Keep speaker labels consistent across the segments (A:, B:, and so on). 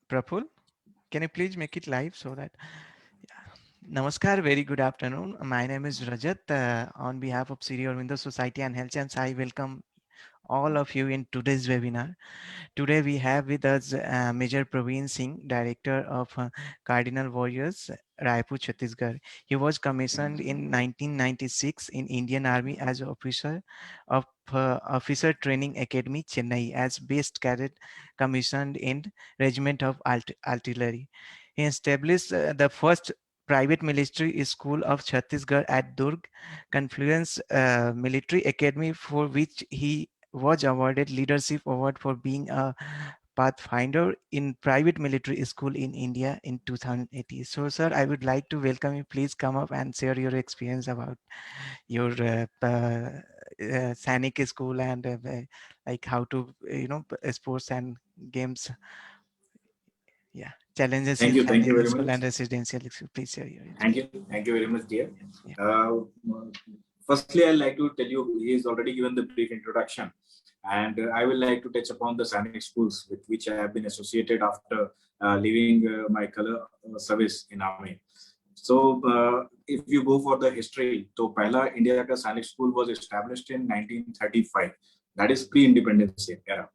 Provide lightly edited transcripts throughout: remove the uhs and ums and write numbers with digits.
A: Praful, can you please make it live so that? Namaskar, very good afternoon. My name is Rajat. On behalf of Sri Aurobindo Society and Health Science, I welcome all of you in today's webinar. Today we have with us Major Praveen Singh, Director of Cardinal Warriors, Raipur, Chhattisgarh. He was commissioned in 1996 in Indian Army as officer of Officer Training Academy, Chennai, as Best Cadet commissioned in Regiment of Artillery. He established the first private military school of Chhattisgarh at Durg Confluence Military Academy, for which he was awarded Leadership Award for being a pathfinder in private military school in India in 2018. So, sir, I would like to welcome you. Please come up and share your experience about your Sainik school and like how to, sports and games. Yeah, challenges you
B: Thank
A: had
B: you
A: in
B: very
A: school
B: much.
A: and residential. Please share your experience.
B: Thank you very much, dear.
A: Yeah.
B: Firstly, I'd like to tell you he has already given the brief introduction, and I will like to touch upon the Sainik schools with which I have been associated after leaving my color service in Army. So, if you go for the history, तो पहला India का सैनिक school was established in 1935. That is pre-independence era.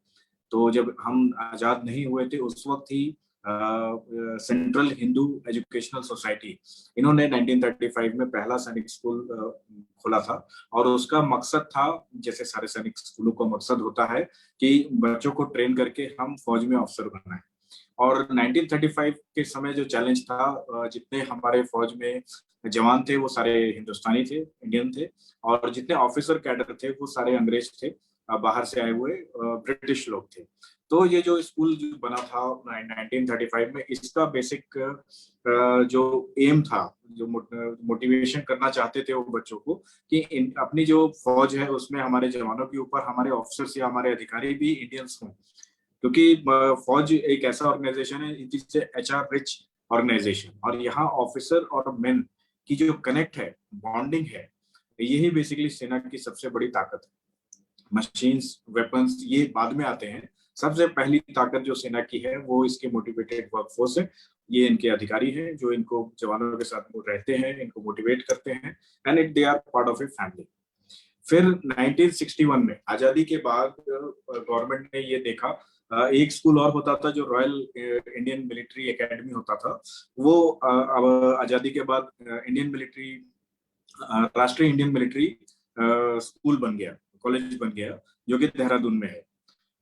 B: तो जब हम आजाद नहीं हुए थे उस वक्त ही सेंट्रल हिंदू एजुकेशनल सोसाइटी इन्होंने 1935 में पहला सैनिक स्कूल खोला था और उसका मकसद था, जैसे सारे सैनिक स्कूलों का मकसद होता है कि बच्चों को ट्रेन करके हम फौज में अफसर बनाएं। और 1935 के समय जो चैलेंज था, जितने हमारे फौज में जवान थे वो सारे हिंदुस्तानी थे, इंडियन थे, और जितने ऑफिसर कैडर थे वो सारे अंग्रेज थे, बाहर से आए हुए ब्रिटिश लोग थे। तो ये जो स्कूल जो बना था 1935 में, इसका बेसिक जो एम था, जो मोटिवेशन करना चाहते थे वो बच्चों को कि अपनी जो फौज है उसमें हमारे जवानों के ऊपर हमारे ऑफिसर्स या हमारे अधिकारी भी इंडियंस हों, क्योंकि फौज एक ऐसा ऑर्गेनाइजेशन है, it is HR rich organisation, और यहाँ ऑफिसर और मेन की जो कनेक्ट है, बॉन्डिंग है, यही बेसिकली सेना की सबसे बड़ी ताकत है। मशीन्स, वेपन्स ये बाद में आते हैं, सबसे पहली ताकत जो सेना की है वो इसके मोटिवेटेड वर्कफोर्स है, ये इनके अधिकारी हैं जो इनको जवानों के साथ रहते हैं, इनको मोटिवेट करते हैं, and it they are part of a family. फिर 1961 में आजादी के बाद गवर्नमेंट ने ये देखा, एक स्कूल और होता था जो रॉयल इंडियन मिलिट्री एकेडमी होता था, वो अब आजादी के बाद इंडियन मिलिट्री राष्ट्रीय इंडियन मिलिट्री स्कूल बन गया, कॉलेज बन गया, जो कि देहरादून में है।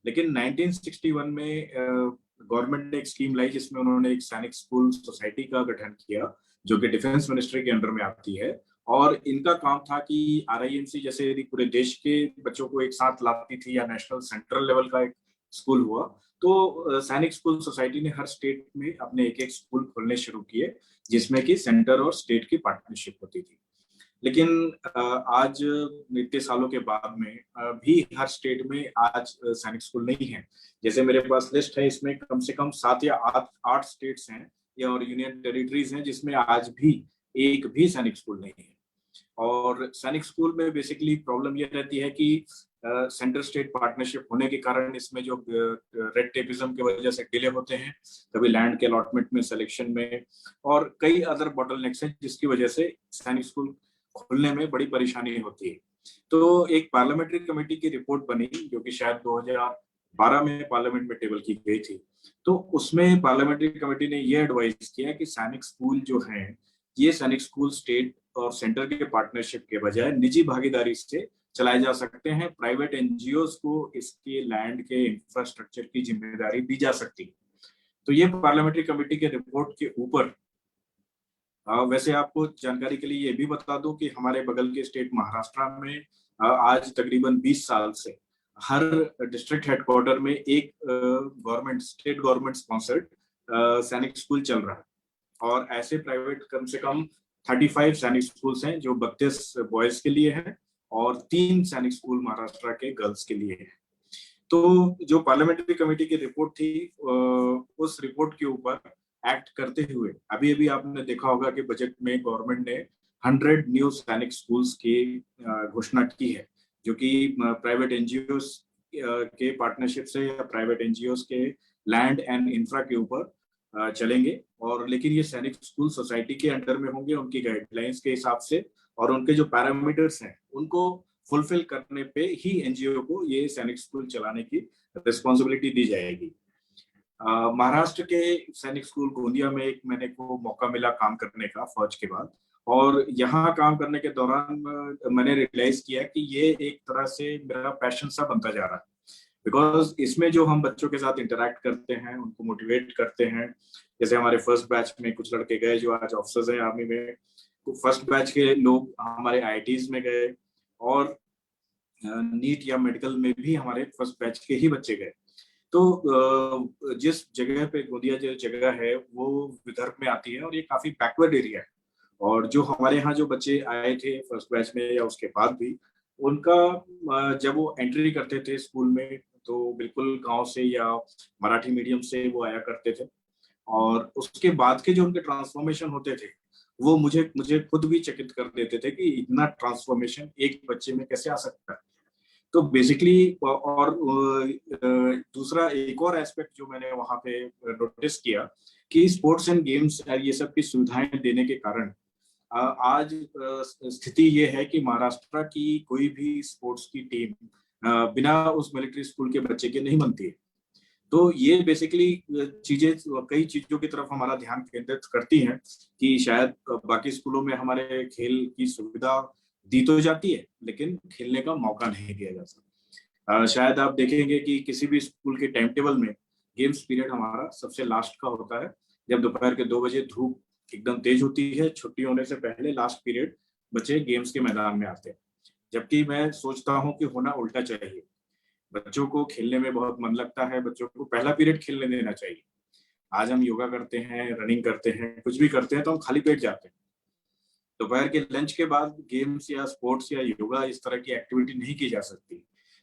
B: लेकिन 1961 में गवर्नमेंट ने एक स्कीम लाई जिसमें उन्होंने एक सैनिक स्कूल सोसाइटी का गठन किया, जो कि डिफेंस मिनिस्ट्री के अंडर में आती है, और इनका काम था कि आरआईएमसी जैसे यदि पूरे देश के बच्चों को एक साथ लाती थी या नेशनल सेंट्रल लेवल का एक स्कूल हुआ, तो सैनिक स्कूल सोसाइटी ने हर स्टेट में अपने एक एक स्कूल खोलने शुरू किए, जिसमें कि सेंटर और स्टेट की पार्टनरशिप होती थी। लेकिन आज इतने सालों के बाद में भी हर स्टेट में आज सैनिक स्कूल नहीं है। जैसे मेरे पास लिस्ट है, इसमें कम से कम 7 या 8 स्टेट्स हैं या और यूनियन टेरिटरीज हैं जिसमें आज भी एक भी सैनिक स्कूल नहीं है। और सैनिक स्कूल में बेसिकली प्रॉब्लम ये रहती है कि सेंटर स्टेट पार्टनरशिप होने के कारण इसमें जो रेड टेपिज्म की वजह से डिले होते हैं, कभी लैंड के अलॉटमेंट में, सिलेक्शन में, और कई अदर बॉटलनेक्स हैं जिसकी वजह से सैनिक स्कूल खोलने में बड़ी परेशानी होती है। तो एक पार्लियामेंट्री कमेटी की रिपोर्ट बनी जो कि शायद 2012 में पार्लियामेंट में टेबल की गई थी। तो उसमें पार्लियामेंट्री कमेटी ने ये एडवाइस किया कि सैनिक स्कूल जो हैं, ये सैनिक स्कूल स्टेट और सेंटर के पार्टनरशिप के बजाय निजी भागीदारी से चलाए जा सकते हैं। प्राइवेट एनजीओज को इसके लैंड के इंफ्रास्ट्रक्चर की जिम्मेदारी दी जा सकती है। तो ये पार्लियामेंट्री कमेटी के रिपोर्ट के ऊपर वैसे आपको जानकारी के लिए ये भी बता दूं कि हमारे बगल के स्टेट महाराष्ट्र में आज तकरीबन 20 साल से हर डिस्ट्रिक्ट हेडक्वार्टर में एक स्टेट गवर्नमेंट स्पॉन्सर्ड सैनिक स्कूल चल रहा है, और ऐसे प्राइवेट कम से कम 35 सैनिक स्कूल्स हैं जो 32 बॉयज के लिए हैं और 3 सैनिक स्कूल महाराष्ट्र के गर्ल्स के लिए हैं। तो जो पार्लियामेंट्री कमेटी की रिपोर्ट थी, उस रिपोर्ट के ऊपर एक्ट करते हुए अभी अभी आपने देखा होगा कि बजट में गवर्नमेंट ने 100 न्यू सैनिक स्कूल्स की घोषणा की है, जो कि प्राइवेट एनजीओस के पार्टनरशिप से या प्राइवेट एनजीओस के लैंड एंड इंफ्रा के ऊपर चलेंगे। और लेकिन ये सैनिक स्कूल सोसाइटी के अंडर में होंगे, उनकी गाइडलाइंस के हिसाब से, और उनके जो पैरामीटर्स हैं उनको फुलफिल करने पे ही एनजीओ को ये सैनिक स्कूल चलाने की रिस्पॉन्सिबिलिटी दी जाएगी। महाराष्ट्र के सैनिक स्कूल गोंदिया में एक मैंने को मौका मिला काम करने का फौज के बाद, और यहाँ काम करने के दौरान मैंने रियलाइज किया कि ये एक तरह से मेरा पैशन सा बनता जा रहा है। बिकॉज इसमें जो हम बच्चों के साथ इंटरेक्ट करते हैं, उनको मोटिवेट करते हैं, जैसे हमारे फर्स्ट बैच में कुछ लड़के गए जो आज ऑफिसर्स हैं आर्मी में, तो फर्स्ट बैच के लोग हमारे आईआईटीज में गए, और नीट या मेडिकल में भी हमारे फर्स्ट बैच के ही बच्चे गए। तो जिस जगह पे गोंदिया जो जगह है वो विदर्भ में आती है, और ये काफी बैकवर्ड एरिया है, और जो हमारे यहाँ जो बच्चे आए थे फर्स्ट बैच में या उसके बाद भी, उनका जब वो एंट्री करते थे स्कूल में तो बिल्कुल गांव से या मराठी मीडियम से वो आया करते थे, और उसके बाद के जो उनके ट्रांसफॉर्मेशन होते थे वो मुझे मुझे खुद भी चकित कर देते थे कि इतना ट्रांसफॉर्मेशन एक बच्चे में कैसे आ सकता है। तो बेसिकली, और दूसरा एक और एस्पेक्ट जो मैंने वहां पे नोटिस किया कि स्पोर्ट्स एंड गेम्स ये सब की सुविधाएं देने के कारण आज स्थिति ये है कि महाराष्ट्र की कोई भी स्पोर्ट्स की टीम बिना उस मिलिट्री स्कूल के बच्चे के नहीं बनती है। तो ये बेसिकली चीजें कई चीजों की तरफ हमारा ध्यान केंद्रित करती हैं कि शायद बाकी स्कूलों में हमारे खेल की सुविधा दी तो जाती है लेकिन खेलने का मौका नहीं दिया जाता। शायद आप देखेंगे कि किसी भी स्कूल के टाइम टेबल में गेम्स पीरियड हमारा सबसे लास्ट का होता है, जब दोपहर के 2 बजे धूप एकदम तेज होती है, छुट्टी होने से पहले लास्ट पीरियड बच्चे गेम्स के मैदान में आते हैं। जबकि मैं सोचता हूँ कि होना उल्टा चाहिए, बच्चों को खेलने में बहुत मन लगता है, बच्चों को पहला पीरियड खेलने देना चाहिए। आज हम योगा करते हैं, रनिंग करते हैं, कुछ भी करते हैं तो हम खाली पेट जाते हैं। दोपहर के लंच के बाद गेम्स या स्पोर्ट्स या योगा इस तरह की एक्टिविटी नहीं की जा सकती।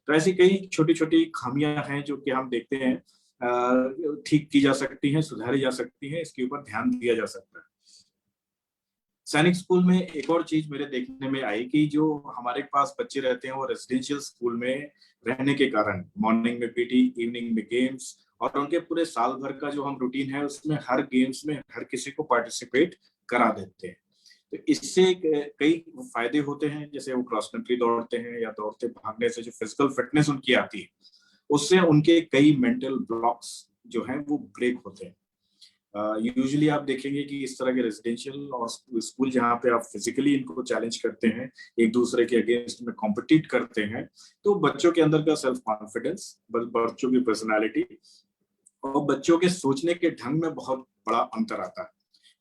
B: तो ऐसी कई छोटी छोटी खामियां हैं जो कि हम देखते हैं ठीक की जा सकती हैं, सुधारी जा सकती हैं, इसके ऊपर ध्यान दिया जा सकता है। सैनिक स्कूल में एक और चीज मेरे देखने में आई कि जो हमारे पास बच्चे रहते हैं वो रेजिडेंशियल स्कूल में रहने के कारण मॉर्निंग में पीटी, इवनिंग में गेम्स, और उनके पूरे साल भर का जो हम रूटीन है उसमें हर गेम्स में हर किसी को पार्टिसिपेट करा देते हैं। तो इससे कई फायदे होते हैं, जैसे वो क्रॉस कंट्री दौड़ते हैं या दौड़ते भागने से जो फिजिकल फिटनेस उनकी आती है, उससे उनके कई मेंटल ब्लॉक्स जो हैं वो ब्रेक होते हैं। यूजुअली आप देखेंगे कि इस तरह के रेजिडेंशियल और स्कूल जहाँ पे आप फिजिकली इनको चैलेंज करते हैं, एक दूसरे के अगेंस्ट में कॉम्पिटिट करते हैं, तो बच्चों के अंदर का सेल्फ कॉन्फिडेंस, बच्चों की पर्सनालिटी और बच्चों के सोचने के ढंग में बहुत बड़ा अंतर आता है।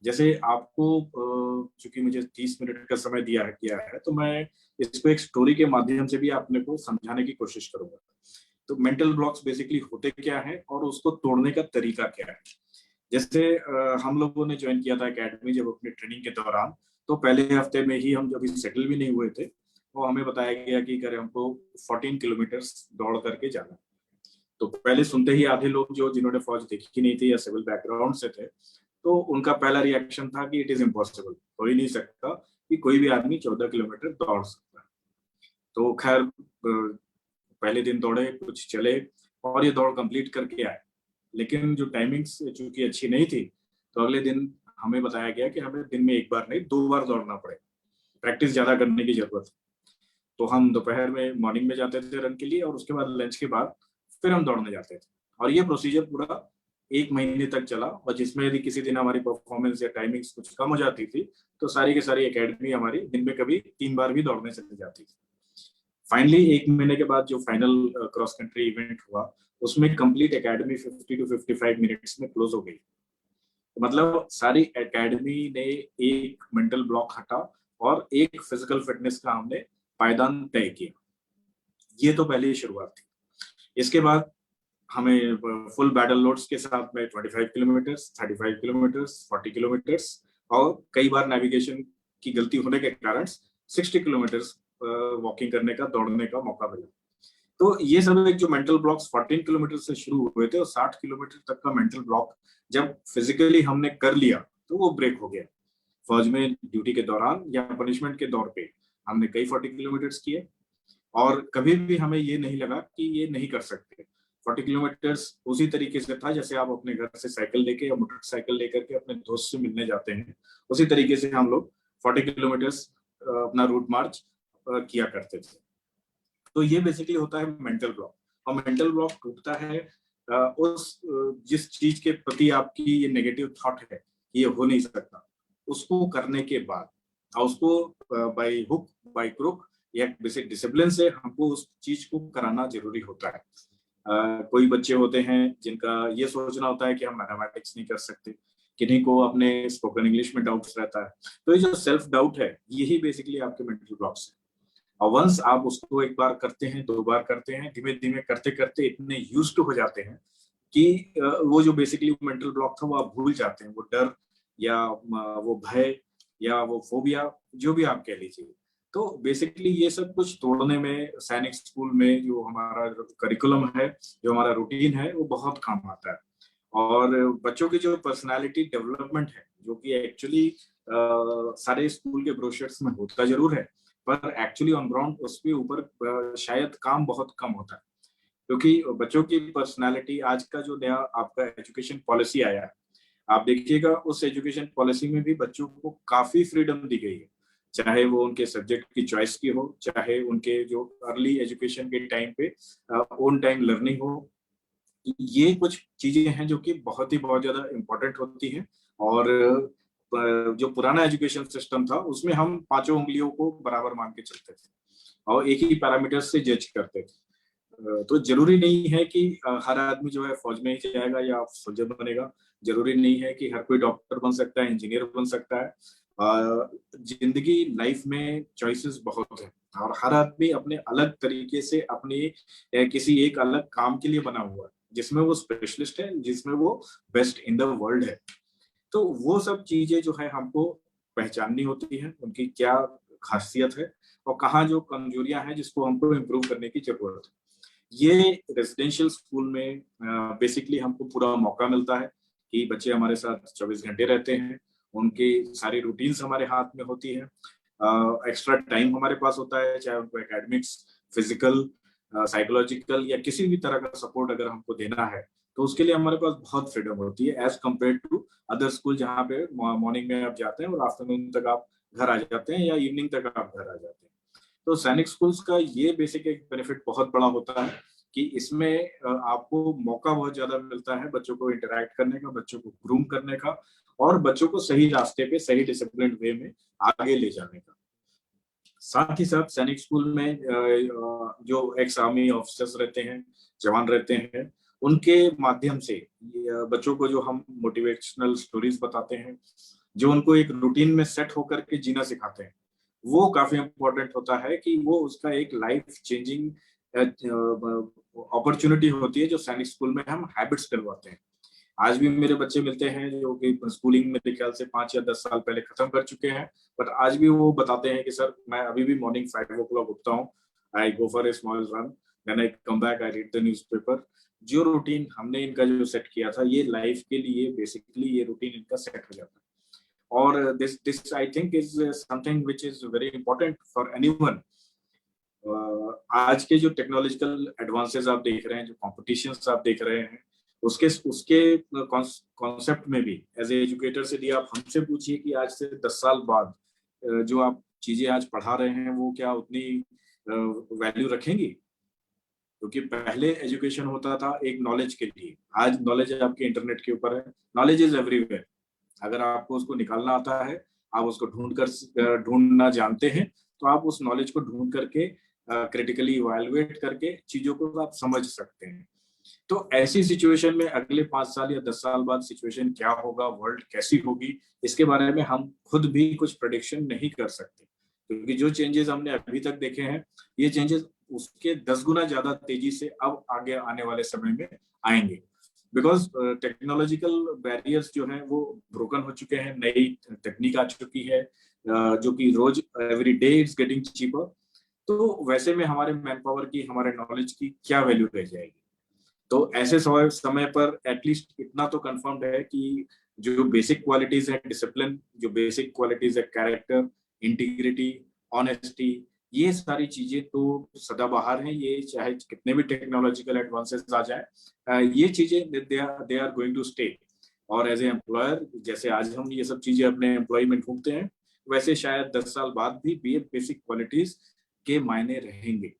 B: जैसे आपको चूंकि मुझे 30 मिनट का समय दिया है तो मैं इसको एक स्टोरी के माध्यम से भी आपने को समझाने की कोशिश करूंगा। तो मेंटल ब्लॉक्स बेसिकली होते क्या है और उसको तोड़ने का तरीका क्या है। जैसे हम लोगों ने ज्वाइन किया था एकेडमी जब अपनी ट्रेनिंग के दौरान, तो पहले हफ्ते में ही हम जब सेटल भी नहीं हुए थे तो हमें बताया गया कि करे हमको 14 किलोमीटर दौड़ करके जाना। तो पहले सुनते ही आधे लोग जो जिन्होंने फौज देखी नहीं थी या सिविल बैकग्राउंड से थे, तो उनका पहला रिएक्शन था कि इट इज इम्पॉसिबल, हो ही नहीं सकता कि कोई भी आदमी 14 किलोमीटर दौड़ सकता है। तो खैर पहले दिन दौड़े, कुछ चले और ये दौड़ कंप्लीट करके आए, लेकिन जो टाइमिंग्स चूंकि अच्छी नहीं थी तो अगले दिन हमें बताया गया कि हमें दिन में एक बार नहीं 2 बार दौड़ना पड़े, प्रैक्टिस ज्यादा करने की जरूरत है। तो हम दोपहर में मॉर्निंग में जाते थे रन के लिए और उसके बाद लंच के बाद फिर हम दौड़ने जाते थे, और ये प्रोसीजर पूरा 1 महीने तक चला। और जिसमें यदि किसी दिन हमारी परफॉर्मेंस या टाइमिंग्स कुछ कम हो जाती थी तो सारी की सारी एकेडमी हमारी दिन में कभी 3 बार भी दौड़ने चली जाती थी। फाइनली 1 महीने के बाद जो फाइनल क्रॉस कंट्री इवेंट हुआ उसमें कंप्लीट एकेडमी 50 to 55 मिनट्स में क्लोज हो गई। तो मतलब सारी एकेडमी ने एक मेंटल ब्लॉक हटा और एक फिजिकल फिटनेस का हमने पायदान तय किया। ये तो पहले ही शुरुआत थी। इसके बाद हमें फुल बैटल लोड्स के साथ में 25 किलोमीटर्स, 35 किलोमीटर्स, 40 किलोमीटर्स और कई बार नेविगेशन की गलती होने के कारण 60 किलोमीटर्स वॉकिंग करने का, दौड़ने का मौका मिला। तो ये सब एक जो मेंटल ब्लॉक्स 14 किलोमीटर से शुरू हुए थे और 60 किलोमीटर तक का मेंटल ब्लॉक जब फिजिकली हमने कर लिया तो वो ब्रेक हो गया। फौज में ड्यूटी के दौरान या पनिशमेंट के दौर पे हमने कई 40 किलोमीटर्स किए और कभी भी हमें ये नहीं लगा कि ये नहीं कर सकते। 40 किलोमीटर्स उसी तरीके से था जैसे आप अपने घर से साइकिल लेके या मोटरसाइकिल लेकर के अपने दोस्त से मिलने जाते हैं, उसी तरीके से हम लोग 40 किलोमीटर्स अपना रूट मार्च किया करते थे। तो ये बेसिकली होता है मेंटल ब्लॉक। और मेंटल ब्लॉक टूटता है जिस चीज के प्रति आपकी ये नेगेटिव थॉट है कि ये हो नहीं सकता, उसको करने के बाद, और उसको बाय हुक बाय क्रुक या बेसिक डिसिप्लिन से हमको उस चीज को कराना जरूरी होता है। कोई बच्चे होते हैं जिनका ये सोचना होता है कि हम मैथमेटिक्स नहीं कर सकते, किन्हीं को अपने स्पोकन इंग्लिश में डाउट्स रहता है। तो ये जो सेल्फ डाउट है, यही बेसिकली आपके मेंटल ब्लॉक्स है। और वंस आप उसको एक बार करते हैं, 2 बार करते हैं, धीमे धीमे करते करते इतने यूज्ड हो जाते हैं कि वो जो बेसिकली मेंटल ब्लॉक था वो आप भूल जाते हैं। वो डर या वो भय या वो फोबिया, जो भी आप कह लीजिए। तो बेसिकली ये सब कुछ तोड़ने में सैनिक स्कूल में जो हमारा करिकुलम है, जो हमारा रूटीन है, वो बहुत काम आता है। और बच्चों की जो पर्सनालिटी डेवलपमेंट है, जो कि एक्चुअली सारे स्कूल के ब्रोशर्स में होता जरूर है, पर एक्चुअली ऑन ग्राउंड उसके ऊपर शायद काम बहुत कम होता है। क्योंकि बच्चों की पर्सनालिटी, आज का जो नया आपका एजुकेशन पॉलिसी आया है, आप देखिएगा उस एजुकेशन पॉलिसी में भी बच्चों को काफी फ्रीडम दी गई है। चाहे वो उनके सब्जेक्ट की चॉइस की हो, चाहे उनके जो अर्ली एजुकेशन के टाइम पे ऑन टाइम लर्निंग हो। ये कुछ चीजें हैं जो कि बहुत ज्यादा इम्पोर्टेंट होती हैं। और जो पुराना एजुकेशन सिस्टम था उसमें हम पांचों उंगलियों को बराबर मान के चलते थे और एक ही पैरामीटर से जज करते थे। तो जरूरी नहीं है कि हर आदमी जो है फौज में ही जाएगा या सोल्जर बनेगा। जरूरी नहीं है कि हर कोई डॉक्टर बन सकता है, इंजीनियर बन सकता है। जिंदगी लाइफ में चॉइसेस बहुत है और हर आदमी अपने अलग तरीके से अपने किसी एक अलग काम के लिए बना हुआ है, जिसमें वो स्पेशलिस्ट है, जिसमें वो बेस्ट इन द वर्ल्ड है। तो वो सब चीजें जो है हमको पहचाननी होती है, उनकी क्या खासियत है और कहाँ जो कमजोरियां हैं जिसको हमको इम्प्रूव करने की जरूरत है। ये रेजिडेंशियल स्कूल में बेसिकली हमको पूरा मौका मिलता है कि बच्चे हमारे साथ 24 घंटे रहते हैं, उनकी सारी रूटीन्स हमारे हाथ में होती है। एक्स्ट्रा टाइम हमारे पास होता है, चाहे उनको एकेडमिक्स, फिजिकल, साइकोलॉजिकल या किसी भी तरह का सपोर्ट अगर हमको देना है, तो उसके लिए हमारे पास बहुत फ्रीडम होती है as compare to other school, जहाँ पे मॉर्निंग में आप जाते हैं और आफ्टरनून तक आप घर आ जाते हैं या इवनिंग तक आप घर आ जाते हैं। तो सैनिक स्कूल्स का ये बेसिक एक बेनिफिट बहुत बड़ा होता है कि इसमें आपको मौका बहुत ज्यादा मिलता है बच्चों को इंटरेक्ट करने का, बच्चों को ग्रूम करने का और बच्चों को सही रास्ते पे, सही डिसिप्लिन वे में आगे ले जाने का। साथ ही साथ सैनिक स्कूल में जो एक्स आर्मी ऑफिसर्स रहते हैं, जवान रहते हैं, उनके माध्यम से बच्चों को जो हम मोटिवेशनल स्टोरीज बताते हैं, जो उनको एक रूटीन में सेट होकर के जीना सिखाते हैं, वो काफी इंपॉर्टेंट होता है कि वो उसका एक लाइफ चेंजिंग अपॉर्चुनिटी होती है जो सैनिक स्कूल में हम हैबिट्स डलवाते हैं। आज भी मेरे बच्चे मिलते हैं जो कि स्कूलिंग मेरे ख्याल से 5 या 10 साल पहले खत्म कर चुके हैं, बट आज भी वो बताते हैं कि सर मैं अभी भी मॉर्निंग 5 o'clock उठता हूँ, I go for a small run, then I come back, I read the newspaper. जो रूटीन हमने इनका जो सेट किया था, ये लाइफ के लिए बेसिकली ये रूटीन इनका सेट हो जाता है। और this I think is something which is very important for anyone. आज के जो टेक्नोलॉजिकल एडवांसेस आप देख रहे हैं, जो कॉम्पिटिशन्स आप देख रहे हैं, उसके उसके कॉन्सेप्ट में भी एज ए एजुकेटर से यदि आप हमसे पूछिए कि आज से 10 साल बाद जो आप चीजें आज पढ़ा रहे हैं वो क्या उतनी वैल्यू रखेंगी? क्योंकि पहले एजुकेशन होता था एक नॉलेज के लिए, आज नॉलेज आपके इंटरनेट के ऊपर है, नॉलेज इज एवरीवेयर। अगर आपको उसको निकालना आता है, आप उसको ढूंढना जानते हैं, तो आप उस नॉलेज को ढूंढ करके क्रिटिकली इवैल्यूएट करके चीजों को आप समझ सकते हैं। तो ऐसी सिचुएशन में अगले 5 साल या 10 साल बाद सिचुएशन क्या होगा, वर्ल्ड कैसी होगी, इसके बारे में हम खुद भी कुछ प्रेडिक्शन नहीं कर सकते। क्योंकि जो चेंजेस हमने अभी तक देखे हैं, ये चेंजेस उसके 10 गुना ज्यादा तेजी से अब आगे आने वाले समय में आएंगे। बिकॉज टेक्नोलॉजिकल बैरियर्स जो हैं वो ब्रोकन हो चुके हैं, नई टेक्निक आ चुकी है जो कि रोज every day it's getting cheaper. तो वैसे में हमारे मैन पावर की, हमारे नॉलेज की क्या वैल्यू रह जाएगी? तो ऐसे समय पर एटलीस्ट इतना तो कंफर्म्ड है कि जो बेसिक क्वालिटीज है डिसिप्लिन, जो बेसिक क्वालिटीज है कैरेक्टर, इंटीग्रिटी, ऑनेस्टी, ये सारी चीजें तो सदाबहार हैं, ये चाहे कितने भी टेक्नोलॉजिकल एडवांसेस आ जाए, ये चीजें they are going to stay. और एज ए एम्प्लॉयर, जैसे आज हम ये सब चीजें अपने एम्प्लॉय में ढूंढते हैं, वैसे शायद 10 साल बाद भी ये बेसिक क्वालिटीज के मायने रहेंगे।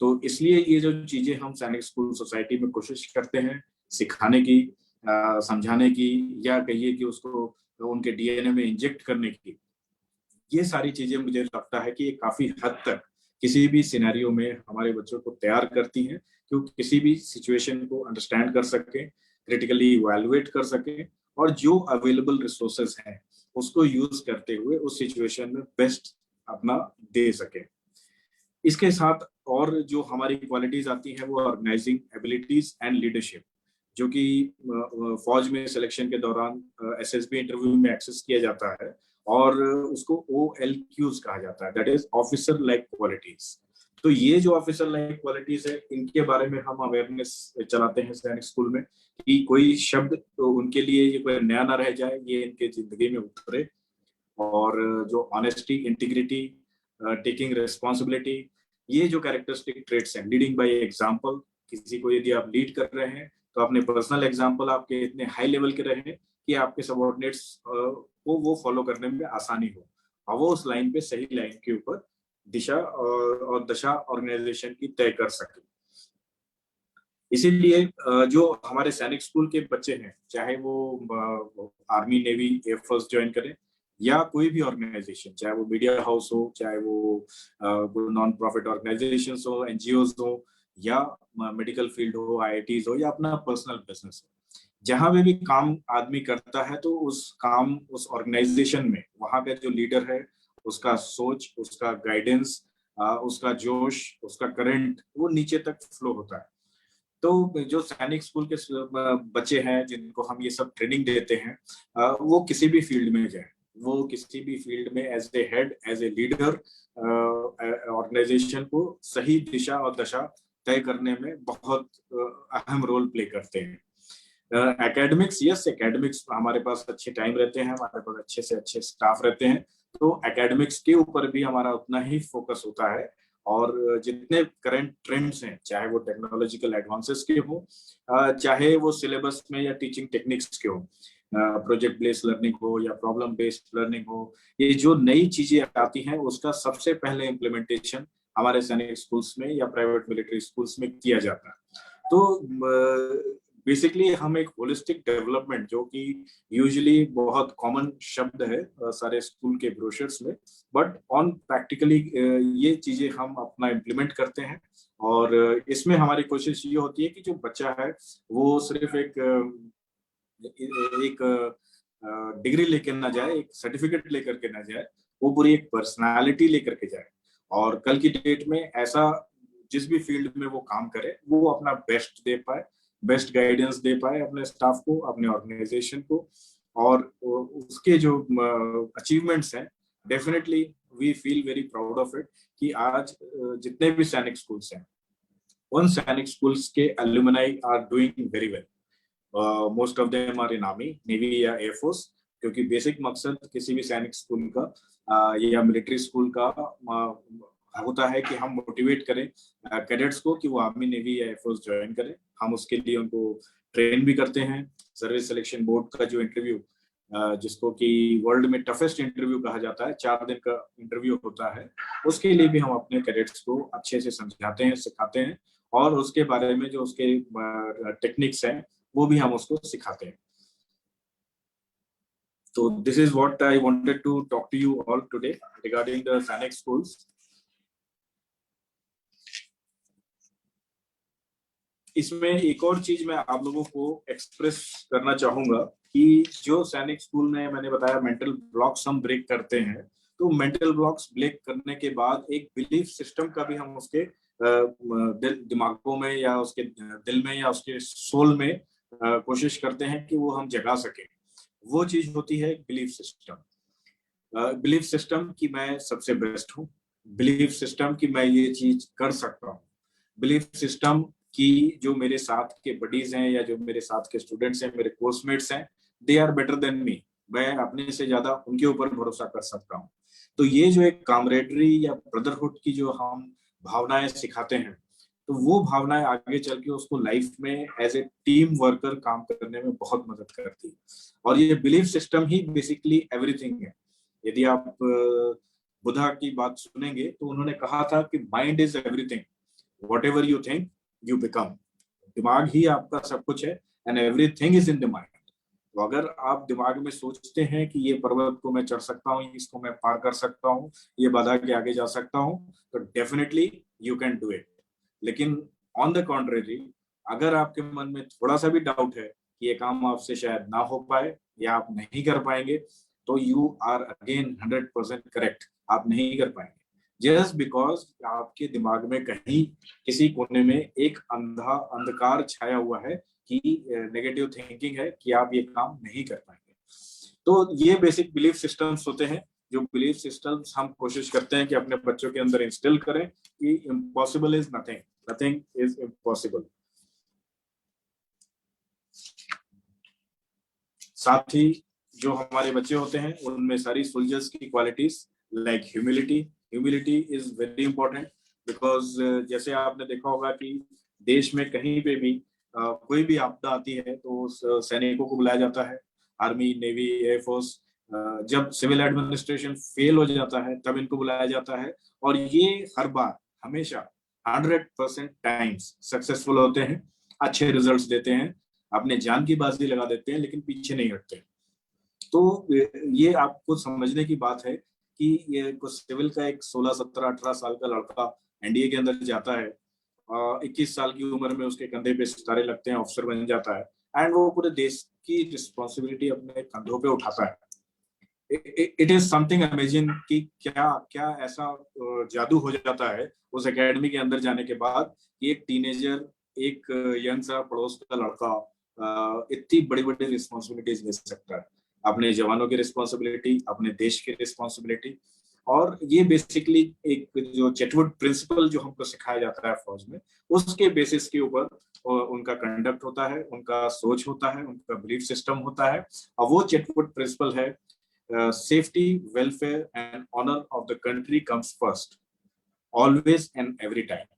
B: तो इसलिए ये जो चीजें हम सैनिक स्कूल सोसाइटी में कोशिश करते हैं सिखाने की, समझाने की, या कहिए कि उसको उनके डीएनए में इंजेक्ट करने की, ये सारी चीजें मुझे लगता है कि ये काफी हद तक किसी भी सिनेरियो में हमारे बच्चों को तैयार करती हैं कि वो किसी भी सिचुएशन को अंडरस्टैंड कर सके, क्रिटिकली इवैल्यूएट कर सके, और जो अवेलेबल रिसोर्सेस हैं उसको यूज करते हुए उस सिचुएशन में बेस्ट अपना दे सके। इसके साथ और जो हमारी क्वालिटीज आती हैं वो ऑर्गेनाइजिंग एबिलिटीज एंड लीडरशिप, जो कि फौज में सिलेक्शन के दौरान एसएसबी इंटरव्यू में एक्सेस किया जाता है, और उसको OLQs कहा जाता है, that is officer like qualities. तो ये जो ऑफिसर लाइक क्वालिटीज है, इनके बारे में हम अवेयरनेस चलाते हैं सैनिक स्कूल में, कि कोई शब्द तो उनके लिए ये कोई नया ना रह जाए, ये इनके जिंदगी में उतरे। और जो ऑनेस्टी, इंटीग्रिटी, टेकिंग रिस्पॉन्सिबिलिटी, ये जो कैरेक्टरिस्टिक ट्रेट्स हैं, लीडिंग बाय एग्जांपल, किसी को यदि आप लीड कर रहे हैं तो अपने पर्सनल एग्जांपल आपके इतने हाई लेवल के रहे कि आपके सबॉर्डिनेट्स को वो फॉलो करने में आसानी हो, और वो उस लाइन पे, सही लाइन के ऊपर दिशा और दशा ऑर्गेनाइजेशन की तय कर सके। इसीलिए जो हमारे सैनिक स्कूल के बच्चे हैं, चाहे वो आर्मी, नेवी, एयरफोर्स ज्वाइन करें, या कोई भी ऑर्गेनाइजेशन, चाहे वो मीडिया हाउस हो, चाहे वो नॉन प्रॉफिट ऑर्गेनाइजेशन हो, एनजीओज हो, या मेडिकल फील्ड हो, आईआईटीज हो, या अपना पर्सनल बिजनेस हो, जहां पे भी काम आदमी करता है तो उस काम, उस ऑर्गेनाइजेशन में वहां का जो लीडर है, उसका सोच, उसका गाइडेंस, उसका जोश, उसका करंट, वो नीचे तक फ्लो होता है। तो जो सैनिक स्कूल के बच्चे हैं जिनको हम ये सब ट्रेनिंग देते हैं, वो किसी भी फील्ड में जाए, वो किसी भी फील्ड में as a head, as a leader, organisation को सही दिशा और दशा तय करने में बहुत अहम रोल प्ले करते हैं। एकेडमिक्स, यस, एकेडमिक्स हमारे पास अच्छे टाइम रहते हैं, हमारे पास अच्छे से अच्छे स्टाफ रहते हैं, तो एकेडमिक्स के ऊपर भी हमारा उतना ही फोकस होता है। और जितने करंट ट्रेंड्स हैं, चाहे वो टेक्नोलॉजिकल एडवांसेस के हो, चाहे वो सिलेबस में या टीचिंग टेक्निक्स के हो, प्रोजेक्ट बेस्ड लर्निंग हो या प्रॉब्लम बेस्ड लर्निंग हो, ये जो नई चीजें आती हैं उसका सबसे पहले इम्प्लीमेंटेशन हमारे सैनिक स्कूल्स में या प्राइवेट मिलिट्री स्कूल्स में किया जाता है। तो बेसिकली हम एक होलिस्टिक डेवलपमेंट, जो कि यूजुअली बहुत कॉमन शब्द है सारे स्कूल के ब्रोशर्स में, बट ऑन प्रैक्टिकली ये चीजें हम अपना इम्प्लीमेंट करते हैं। और इसमें हमारी कोशिश ये होती है कि जो बच्चा है वो सिर्फ एक डिग्री लेकर ना जाए, एक सर्टिफिकेट लेकर के ना जाए, वो पूरी एक पर्सनालिटी लेकर के जाए, और कल की डेट में ऐसा जिस भी फील्ड में वो काम करे वो अपना बेस्ट दे पाए, बेस्ट गाइडेंस दे पाए अपने स्टाफ को, अपने ऑर्गेनाइजेशन को। और उसके जो अचीवमेंट्स हैं, definitely we feel very proud of it, कि आज जितने भी सैनिक स्कूल्स हैं, उन सैनिक स्कूल्स के alumni are doing very well. Most of them are in army, navy या एयरफोर्स, क्योंकि बेसिक मकसद किसी भी सैनिक स्कूल का या मिलिट्री स्कूल का होता है कि हम मोटिवेट करें कैडेट्स को कि वो आर्मी, नेवी या एयरफोर्स ज्वाइन करें। हम उसके लिए उनको ट्रेन भी करते हैं। सर्विस सिलेक्शन बोर्ड का जो इंटरव्यू, जिसको कि वर्ल्ड में टफेस्ट इंटरव्यू कहा जाता है, 4 दिन का इंटरव्यू होता है, उसके लिए भी हम अपने कैडेट्स को अच्छे से समझाते हैं, सिखाते हैं, और उसके बारे में जो उसके टेक्निक्स हैं वो भी हम उसको सिखाते हैं। तो this is what I wanted to talk to you all today regarding the Sainik schools. इसमें एक और चीज मैं आप लोगों को एक्सप्रेस करना चाहूंगा कि जो सैनिक स्कूल में मैंने बताया मेंटल ब्लॉक्स हम ब्रेक करते हैं, तो मेंटल ब्लॉक्स ब्रेक करने के बाद एक बिलीफ सिस्टम का भी हम उसके दिमागों में या उसके दिल में या उसके सोल में कोशिश करते हैं कि वो हम जगा सके। वो चीज होती है बिलीफ सिस्टम। बिलीफ सिस्टम कि मैं सबसे बेस्ट हूँ, बिलीफ सिस्टम कि मैं ये चीज कर सकता हूँ, बिलीफ सिस्टम कि जो मेरे साथ के बडीज हैं या जो मेरे साथ के स्टूडेंट्स हैं, मेरे कोर्समेट्स हैं, they are better than me, मैं अपने से ज्यादा उनके ऊपर भरोसा कर सकता हूँ। तो ये जो एक कामरेडरी या ब्रदरहुड की जो हम भावनाएं सिखाते हैं, तो वो भावनाएं आगे चल के उसको लाइफ में एज ए टीम वर्कर काम करने में बहुत मदद करती है। और ये बिलीफ सिस्टम ही बेसिकली एवरीथिंग है। यदि आप बुद्धा की बात सुनेंगे तो उन्होंने कहा था कि mind is everything, what ever you think you become. दिमाग ही आपका सब कुछ है, and everything is in the mind. तो अगर आप दिमाग में सोचते हैं कि ये पर्वत को मैं चढ़ सकता हूँ, इसको मैं पार कर सकता हूँ, ये बाधा के आगे जा सकता हूँ, तो definitely you can do it. लेकिन ऑन द कॉन्ट्रेरी, अगर आपके मन में थोड़ा सा भी डाउट है कि ये काम आपसे शायद ना हो पाए या आप नहीं कर पाएंगे, तो यू आर अगेन 100% करेक्ट, आप नहीं कर पाएंगे। जस्ट बिकॉज आपके दिमाग में कहीं किसी कोने में एक अंधकार छाया हुआ है कि नेगेटिव थिंकिंग है कि आप ये काम नहीं कर पाएंगे। तो ये बेसिक बिलीफ सिस्टम्स होते हैं, जो बिलीफ सिस्टम्स हम कोशिश करते हैं कि अपने बच्चों के अंदर इंस्टिल करें कि impossible is nothing, nothing is impossible. साथ ही जो हमारे बच्चे होते हैं उनमें सारी सोल्जर्स की qualities like humility, humility is very important. Because जैसे आपने देखा होगा कि देश में कहीं पे भी कोई भी आपदा आती है तो सैनिकों को बुलाया जाता है, आर्मी, नेवी, एयरफोर्स। जब सिविल एडमिनिस्ट्रेशन फेल हो जाता है तब इनको बुलाया जाता है, और ये हर बार हमेशा 100% टाइम्स सक्सेसफुल होते हैं, अच्छे रिजल्ट्स देते हैं, अपने जान की बाजी लगा देते हैं, लेकिन पीछे नहीं हटते। तो ये आपको समझने की बात है कि ये कुछ सिविल का एक 16, 17, 18 साल का लड़का एनडीए के अंदर जाता है, 21 साल की उम्र में उसके कंधे पे सितारे लगते हैं, ऑफिसर बन जाता है, एंड वो पूरे देश की रिस्पॉन्सिबिलिटी अपने कंधों पे उठाता है। इट इज समथिंग अमेजिंग कि क्या क्या ऐसा जादू हो जाता है उस एकेडमी के अंदर जाने के बाद कि एक टीनेजर, एक यंग सा पड़ोस का लड़का इतनी बड़ी बड़ी रिस्पॉन्सिबिलिटीज ले सकता है, अपने जवानों की रिस्पॉन्सिबिलिटी, अपने देश की रिस्पॉन्सिबिलिटी। और ये बेसिकली एक जो चेटवुड प्रिंसिपल जो हमको सिखाया जाता है फौज में, उसके बेसिस के ऊपर उनका कंडक्ट होता है, उनका सोच होता है, उनका बिलीफ सिस्टम होता है। और वो चेटवुड प्रिंसिपल है, safety, welfare, and honor of the country comes first, always and every time.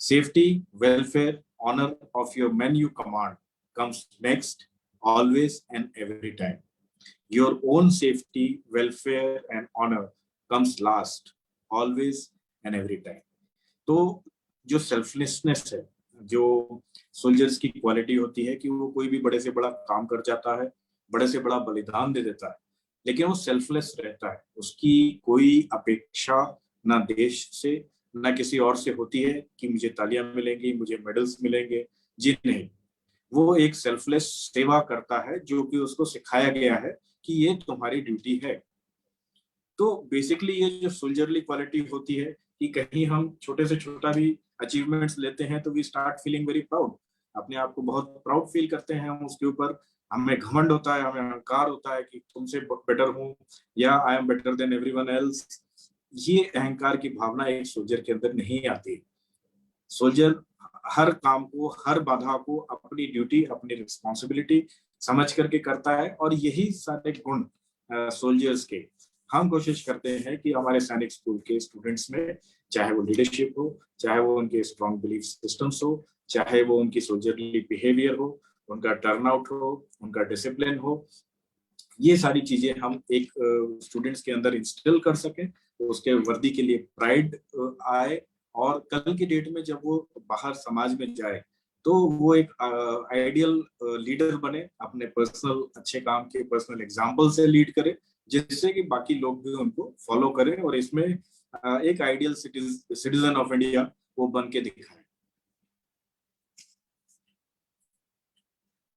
B: Safety, welfare, honor of your men you command comes next, always and every time. Your own safety, welfare, and honor comes last, always and every time. तो जो selflessness है, जो soldiers की quality होती है कि वो कोई भी बड़े से बड़ा काम कर जाता है, बड़े से बड़ा बलिदान दे देता है, लेकिन वो सेल्फलेस रहता है। उसकी कोई अपेक्षा ना देश से ना किसी और से होती है कि मुझे तालियां मिलेंगी, मुझे मेडल्स मिलेंगे। जी नहीं, वो एक सेल्फलेस सेवा करता है जो कि उसको सिखाया गया है कि ये तुम्हारी ड्यूटी है। तो बेसिकली ये जो सोल्जरली क्वालिटी होती है कि कहीं हम छोटे से छोटा भी अचीवमेंट्स लेते हैं तो we start feeling very proud, अपने आप को बहुत प्राउड फील करते हैं हम उसके ऊपर। हमें घमंड होता है, हमें अहंकार होता है कि तुमसे बेटर हूँ या I am better than everyone else. ये अहंकार की भावना एक सोल्जर के अंदर नहीं आती। सोल्जर हर काम को, हर बाधा को अपनी ड्यूटी, अपनी रिस्पॉन्सिबिलिटी समझ करके करता है, और यही सारे गुण सोल्जर्स के हम कोशिश करते हैं कि हमारे सैनिक स्कूल के स्टूडेंट्स में, चाहे वो लीडरशिप हो, चाहे वो उनके स्ट्रॉन्ग बिलीफ सिस्टम्स हो, चाहे वो उनकी सोल्जरली बिहेवियर हो, उनका टर्नआउट हो, उनका डिसिप्लिन हो, ये सारी चीजें हम एक स्टूडेंट्स के अंदर इंस्टिल कर सकें, तो उसके वर्दी के लिए प्राइड आए, और कल की डेट में जब वो बाहर समाज में जाए तो वो एक आइडियल लीडर बने, अपने पर्सनल अच्छे काम के पर्सनल एग्जाम्पल से लीड करे, जिससे कि बाकी लोग भी उनको फॉलो करें, और इसमें एक आइडियल सिटीजन ऑफ इंडिया वो बन के दिखाए।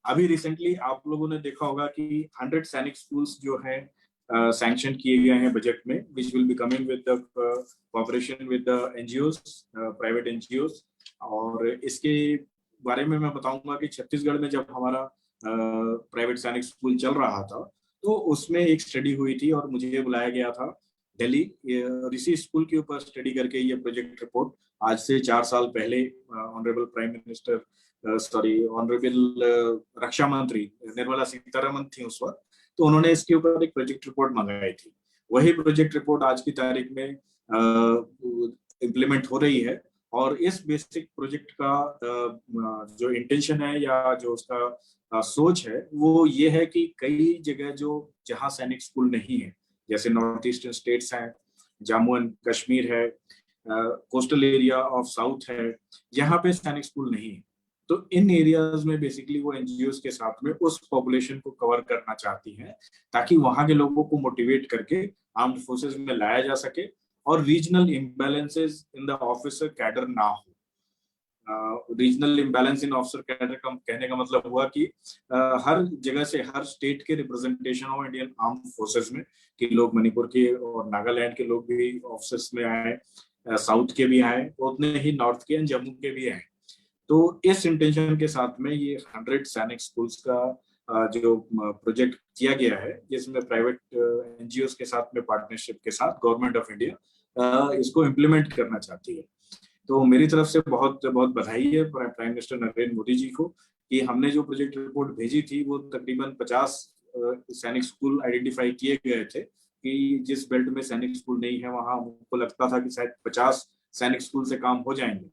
B: अभी रिसेंटली आप लोगों ने देखा होगा कि 100 सैनिक स्कूल्स जो हैं सैंक्शन किए गए हैं बजट में, which will be coming with the cooperation with the NGOs, private NGOs. और इसके बारे में मैं बताऊंगा कि छत्तीसगढ़ में जब हमारा प्राइवेट सैनिक स्कूल चल रहा था तो उसमें एक स्टडी हुई थी और मुझे बुलाया गया था दिल्ली। इसी स्कूल के ऊपर स्टडी करके ये प्रोजेक्ट रिपोर्ट आज से 4 साल पहले ऑनरेबल प्राइम मिनिस्टर, ऑनरेबल रक्षा मंत्री निर्मला सीतारमन थी उस वक्त, तो उन्होंने इसके ऊपर एक प्रोजेक्ट रिपोर्ट मंगाई थी। वही प्रोजेक्ट रिपोर्ट आज की तारीख में इम्प्लीमेंट हो रही है। और इस बेसिक प्रोजेक्ट का जो इंटेंशन है या जो उसका सोच है वो ये है कि कई जगह जो जहाँ सैनिक स्कूल नहीं है, जैसे नॉर्थ ईस्टर्न स्टेट्स हैं, जम्मू एंड कश्मीर है, कोस्टल एरिया ऑफ साउथ है, यहाँ पे सैनिक स्कूल नहीं है। तो इन एरियाज में बेसिकली वो एनजीओ के साथ में उस पॉपुलेशन को कवर करना चाहती हैं, ताकि वहां के लोगों को मोटिवेट करके आर्म्ड फोर्सेस में लाया जा सके और regional imbalances in the officer cadre ना हो। रीजनल इम्बैलेंस इन ऑफिसर कैडर का कहने का मतलब हुआ कि हर जगह से हर स्टेट के रिप्रेजेंटेशन हो इंडियन आर्म्ड फोर्सेस में, कि लोग मणिपुर के और नागालैंड के लोग भी ऑफिसर्स में आए, साउथ के भी आए, उतने ही नॉर्थ के एंड जम्मू के भी आए। तो इस इंटेंशन के साथ में ये 100 सैनिक स्कूल्स का जो प्रोजेक्ट किया गया है, जिसमें प्राइवेट एनजीओ के साथ में पार्टनरशिप के साथ गवर्नमेंट ऑफ इंडिया इसको इम्प्लीमेंट करना चाहती है। तो मेरी तरफ से बहुत बहुत बधाई है प्राइम मिनिस्टर नरेंद्र मोदी जी को कि हमने जो प्रोजेक्ट रिपोर्ट भेजी थी वो तकरीबन 50 सैनिक स्कूल आइडेंटिफाई किए गए थे कि जिस बेल्ट में सैनिक स्कूल नहीं है वहां हमको लगता था कि शायद 50 सैनिक स्कूल से काम हो जाएंगे,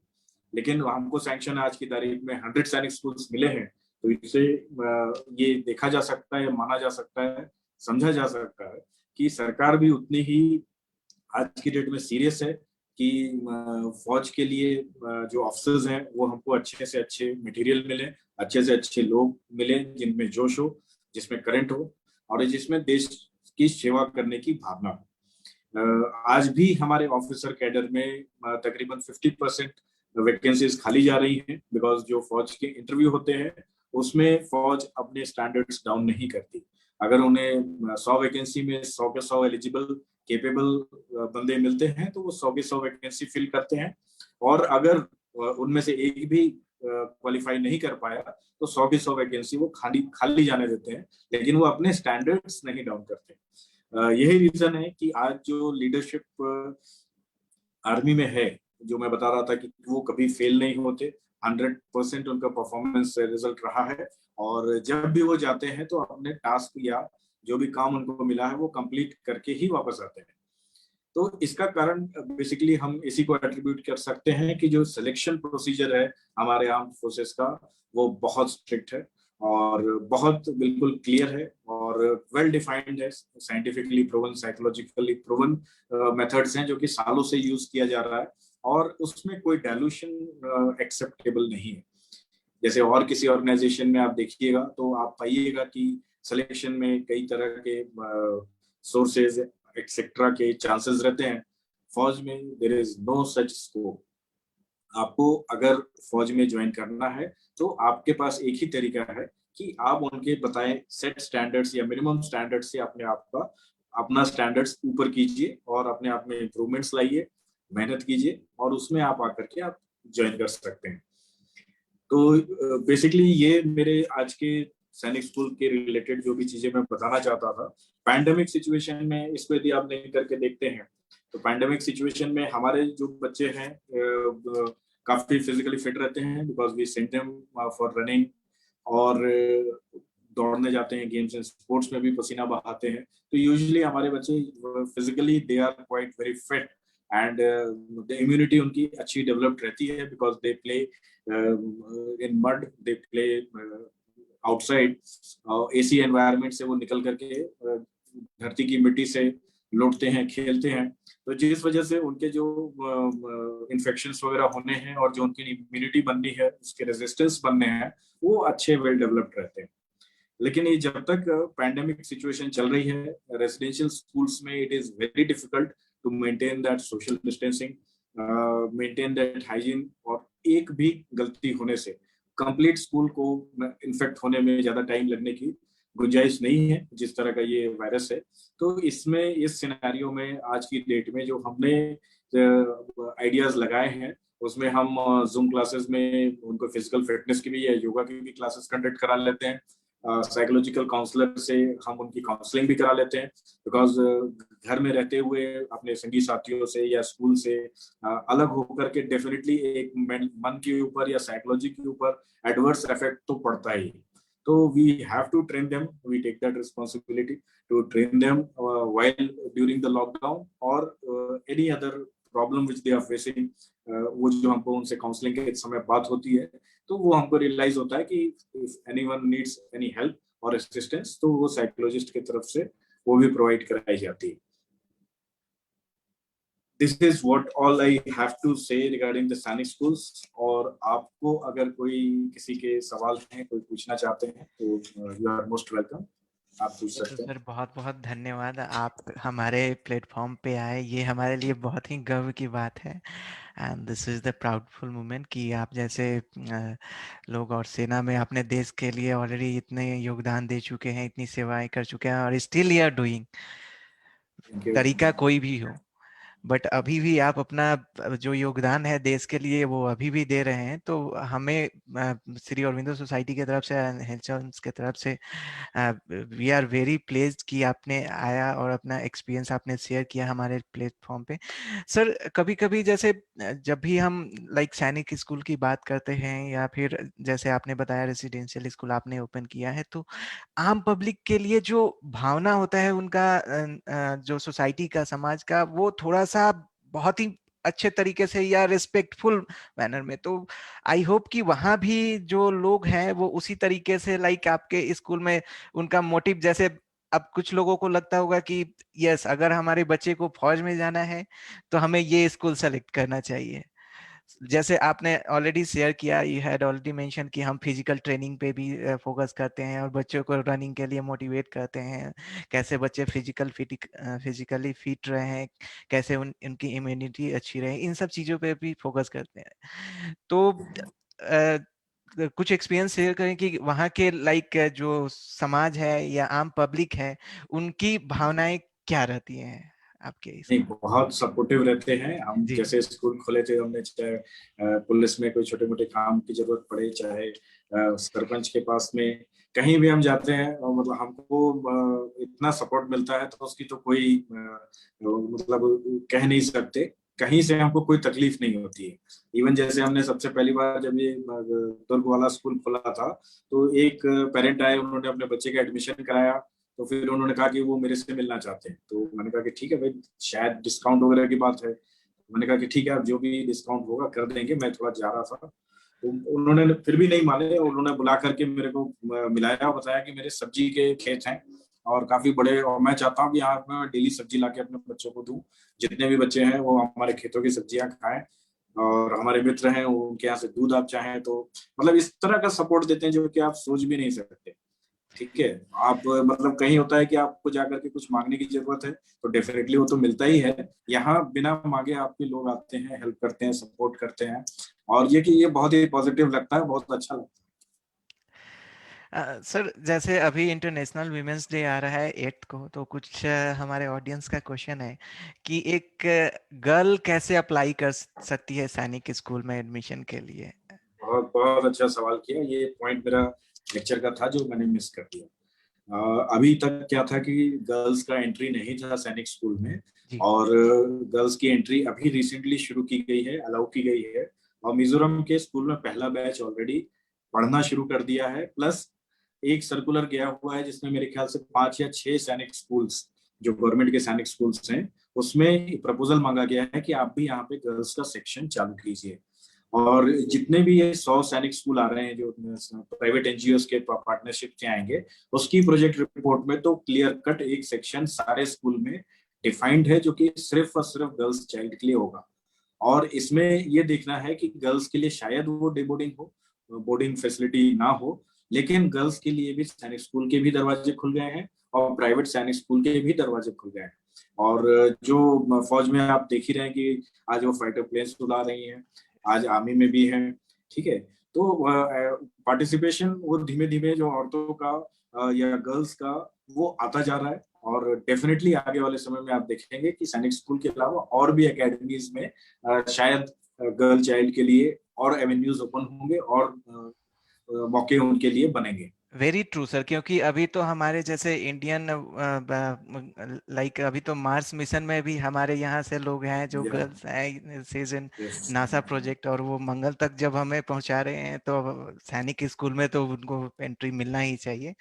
B: लेकिन हमको सैंक्शन आज की तारीख में 100 सैनिक स्कूल्स मिले हैं। तो इससे ये देखा जा सकता है, माना जा सकता है, समझा जा सकता है कि सरकार भी उतनी ही आज की डेट में सीरियस है कि फौज के लिए जो ऑफिसर्स हैं वो हमको अच्छे से अच्छे मटेरियल मिले, अच्छे से अच्छे लोग मिले जिनमें जोश हो, जिसमें करंट हो और जिसमें देश की सेवा करने की भावना हो। आज भी हमारे ऑफिसर कैडर में तकरीबन 50% वैकेंसीज खाली जा रही हैं, बिकॉज जो फौज के इंटरव्यू होते हैं उसमें फौज अपने स्टैंडर्ड्स डाउन नहीं करती। अगर उन्हें 100 वैकेंसी में 100 के 100 एलिजिबल केपेबल बंदे मिलते हैं तो वो 100 के 100 वैकेंसी फिल करते हैं, और अगर उनमें से एक भी क्वालिफाई नहीं कर पाया तो 100 की 100 वैकेंसी वो खाली खाली जाने देते हैं, लेकिन वो अपने स्टैंडर्ड्स नहीं डाउन करते। यही रीजन है कि आज जो लीडरशिप आर्मी में है, जो मैं बता रहा था कि वो कभी फेल नहीं होते, 100% उनका परफॉर्मेंस रिजल्ट रहा है, और जब भी वो जाते हैं तो अपने टास्क या जो भी काम उनको मिला है वो कंप्लीट करके ही वापस आते हैं। तो इसका कारण बेसिकली हम इसी को एट्रीब्यूट कर सकते हैं कि जो सिलेक्शन प्रोसीजर है हमारे आर्म्ड फोर्सेस का वो बहुत स्ट्रिक्ट है और बहुत बिल्कुल क्लियर है और वेल डिफाइंड है, scientifically proven, psychologically proven methods हैं जो कि सालों से यूज किया जा रहा है, और उसमें कोई डायलूशन एक्सेप्टेबल नहीं है। जैसे और किसी ऑर्गेनाइजेशन में आप देखिएगा तो आप पाइएगा कि सिलेक्शन में कई तरह के सोर्सेज एक्सेट्रा के चांसेस रहते हैं। फौज में there is no such scope. आपको अगर फौज में ज्वाइन करना है तो आपके पास एक ही तरीका है कि आप उनके बताए सेट स्टैंडर्ड्स या मिनिमम स्टैंडर्ड्स से अपने आप का अपना स्टैंडर्ड्स ऊपर कीजिए और अपने आप में इंप्रूवमेंट्स लाइए, मेहनत कीजिए, और उसमें आप आकर के आप ज्वाइन कर सकते हैं। तो बेसिकली ये मेरे आज के सैनिक स्कूल के रिलेटेड जो भी चीजें मैं बताना चाहता था। पैंडेमिक सिचुएशन में इसको यदि आप नहीं करके देखते हैं तो पैंडेमिक सिचुएशन में हमारे जो बच्चे हैं काफी फिजिकली फिट रहते हैं, because we send them for running, और दौड़ने जाते हैं, गेम्स एंड स्पोर्ट्स में भी पसीना बहाते हैं। तो यूजुअली हमारे बच्चे physically they are quite very fit and the immunity उनकी अच्छी डेवलप्ड रहती है, because they play in mud, they play outside, AC environment से वो निकल करके धरती की मिट्टी से लौटते हैं, खेलते हैं। तो जिस वजह से उनके जो इन्फेक्शंस वगैरह होने हैं और जो उनकी इम्यूनिटी बननी है, उसके रेजिस्टेंस बनने हैं, वो अच्छे वेल डेवलप्ड रहते हैं। लेकिन ये जब तक पैंडेमिक सिचुएशन चल रही है रेसिडेंशियल स्कूल्स में, it is very difficult to maintain that social distancing, maintain that hygiene, और एक भी गलती होने से कंप्लीट स्कूल को इन्फेक्ट होने में ज्यादा टाइम लगने की गुंजाइश नहीं है, जिस तरह का ये वायरस है। तो इसमें इस सिनेरियो में आज की डेट में जो हमने आइडियाज लगाए हैं उसमें हम जूम क्लासेस में उनको फिजिकल फिटनेस की भी या योगा की भी क्लासेस कंडक्ट करा लेते हैं। साइकोलॉजिकल काउंसलर से हम उनकी काउंसलिंग भी करा लेते हैं, बिकॉज घर में रहते हुए अपने संगी साथियों से या स्कूल से अलग होकर के डेफिनेटली एक मन के ऊपर या साइकोलॉजी के ऊपर एडवर्स इफेक्ट तो पड़ता ही। तो we have to train them, we take that responsibility to train them while during the lockdown और any other problem which they are facing. वो जो हमको उनसे काउंसलिंग के समय बात होती है तो वो हमको रियलाइज होता है कि if anyone needs any help और असिस्टेंस तो वो साइकोलॉजिस्ट की तरफ से वो भी प्रोवाइड कराई जाती है। This is what all I have to say regarding the Sainik schools. और आपको अगर कोई किसी के सवाल हैं, कोई पूछना चाहते हैं तो यू आर मोस्ट वेलकम, आप पूछ
A: तो
B: सकते हैं।
A: सर बहुत बहुत धन्यवाद, आप हमारे प्लेटफॉर्म पे आए, ये हमारे लिए बहुत ही गर्व की बात है। And this is the proudful moment कि आप जैसे लोग और सेना में अपने देश के लिए ऑलरेडी इतने योगदान दे चुके हैं, इतनी सेवाएं कर चुके हैं और still you are doing,
B: thank you.
A: तरीका कोई भी हो, बट अभी भी आप अपना जो योगदान है देश के लिए वो अभी भी दे रहे हैं। तो हमें श्री अरविंदो सोसाइटी की तरफ से, हेल्थ की तरफ से वी आर वेरी प्लेज्ड कि आपने आया और अपना एक्सपीरियंस आपने शेयर किया हमारे प्लेटफॉर्म पे। सर कभी कभी जैसे जब भी हम लाइक सैनिक स्कूल की बात करते हैं या फिर जैसे आपने बताया रेसिडेंशियल स्कूल आपने ओपन किया है, तो आम पब्लिक के लिए जो भावना होता है उनका जो सोसाइटी का, समाज का, वो थोड़ा सा बहुत ही अच्छे तरीके से या रिस्पेक्टफुल मैनर में, तो आई होप कि वहां भी जो लोग हैं वो उसी तरीके से लाइक आपके स्कूल में उनका मोटिव, जैसे अब कुछ लोगों को लगता होगा कि यस अगर हमारे बच्चे को फौज में जाना है तो हमें ये स्कूल सेलेक्ट करना चाहिए। जैसे आपने ऑलरेडी शेयर किया, यू हैड ऑलरेडी मेंशन कि हम फिजिकल ट्रेनिंग पे भी फोकस करते हैं और बच्चों को रनिंग के लिए मोटिवेट करते हैं, कैसे बच्चे फिजिकली फिट रहे, कैसे उनकी इम्यूनिटी अच्छी रहे, इन सब चीज़ों पे भी फोकस करते हैं। तो कुछ एक्सपीरियंस शेयर करें कि वहाँ के लाइक जो समाज है या आम पब्लिक है उनकी भावनाएं क्या रहती हैं आपके
B: नहीं,
A: स्कूल।
B: बहुत सपोर्टिव रहते हैं। हम
A: जी
B: जैसे स्कूल खोले थे, हमने चाहे पुलिस में कोई छोटे मोटे काम की जरूरत पड़े, चाहे सरपंच के पास में कहीं भी हम जाते हैं और मतलब हमको इतना सपोर्ट मिलता है तो उसकी तो कोई मतलब कह नहीं सकते। कहीं से हमको कोई तकलीफ नहीं होती है। इवन जैसे हमने सबसे पहली बार जब ये दुर्ग वाला स्कूल खोला था तो एक पेरेंट आए, उन्होंने अपने बच्चे का एडमिशन कराया। तो फिर उन्होंने कहा कि वो मेरे से मिलना चाहते हैं। तो मैंने कहा कि ठीक है भाई, शायद डिस्काउंट वगैरह की बात है। मैंने कहा कि ठीक है, आप जो भी डिस्काउंट होगा कर देंगे, मैं थोड़ा जा रहा था। तो उन्होंने फिर भी नहीं माने और उन्होंने बुला करके मेरे को मिलाया और बताया कि मेरे सब्जी के खेत हैं और काफी बड़े, और मैं चाहता हूँ कि यहाँ मैं डेली सब्जी लाके अपने बच्चों को दूं। जितने भी बच्चे हैं वो हमारे खेतों की सब्जियां खाएं और हमारे मित्र हैं वो उनके यहाँ से दूध आप चाहें तो, मतलब इस तरह का सपोर्ट देते हैं जो कि आप सोच भी नहीं सकते। ठीक है, आप मतलब कहीं होता है कि आपको जाकर के कुछ मांगने की जरूरत है तो डेफिनेटली वो तो मिलता ही है। यहाँ बिना मांगे आपके लोग आते हैं, हेल्प करते हैं, सपोर्ट करते हैं। और ये कि ये बहुत ही पॉजिटिव लगता है, बहुत अच्छा लगता है।
A: सर जैसे अभी इंटरनेशनल वीमेंस डे आ रहा है 8th को, तो कुछ हमारे ऑडियंस का क्वेश्चन है कि एक गर्ल कैसे अप्लाई कर सकती है सैनिक स्कूल में एडमिशन के लिए।
B: बहुत बहुत अच्छा सवाल किया। ये पॉइंट मेरा लेक्चर का था जो मैंने मिस कर दिया। अभी तक क्या था कि गर्ल्स का एंट्री नहीं था सैनिक स्कूल में।
A: जी
B: और गर्ल्स की एंट्री अभी रिसेंटली शुरू की गई है, अलाउ की गई है। और मिजोरम के स्कूल में पहला बैच ऑलरेडी पढ़ना शुरू कर दिया है। प्लस एक सर्कुलर गया हुआ है जिसमें मेरे ख्याल से 5 या 6 सैनिक स्कूल्स जो गवर्नमेंट के सैनिक स्कूल्स हैं उसमें प्रपोजल मांगा गया है कि आप भी यहाँ पे गर्ल्स का सेक्शन चालू कीजिए। और जितने भी ये 100 सैनिक स्कूल आ रहे हैं जो प्राइवेट एनजीओ के पार्टनरशिप से आएंगे, उसकी प्रोजेक्ट रिपोर्ट में तो क्लियर कट एक सेक्शन सारे स्कूल में डिफाइंड है जो कि सिर्फ और सिर्फ गर्ल्स चाइल्ड के लिए होगा। और इसमें ये देखना है कि गर्ल्स के लिए शायद वो डे बोर्डिंग हो, बोर्डिंग फैसिलिटी ना हो, लेकिन गर्ल्स के लिए भी सैनिक स्कूल के भी दरवाजे खुल गए हैं और प्राइवेट सैनिक स्कूल के भी दरवाजे खुल गए हैं। और जो फौज में आप देख ही रहे हैं कि आज वो फाइटर प्लेन्स उड़ा रही हैं, आज आर्मी में भी हैं। ठीक है, तो पार्टिसिपेशन वो धीमे धीमे जो औरतों का या गर्ल्स का वो आता जा रहा है। और डेफिनेटली आगे वाले समय में आप देखेंगे कि सैनिक स्कूल के अलावा और भी एकेडमीज में शायद गर्ल चाइल्ड के लिए और एवेन्यूज ओपन होंगे और मौके उनके लिए बनेंगे।
A: वेरी ट्रू सर, क्योंकि अभी तो हमारे जैसे इंडियन लाइक अभी तो मार्स मिशन में भी हमारे यहाँ से लोग हैं जो
B: Yeah.
A: गर्ल्स हैं सीजन
B: Yes.
A: नासा प्रोजेक्ट, और वो मंगल तक जब हमें पहुंचा रहे हैं तो अब सैनिक स्कूल में तो उनको एंट्री मिलना ही चाहिए।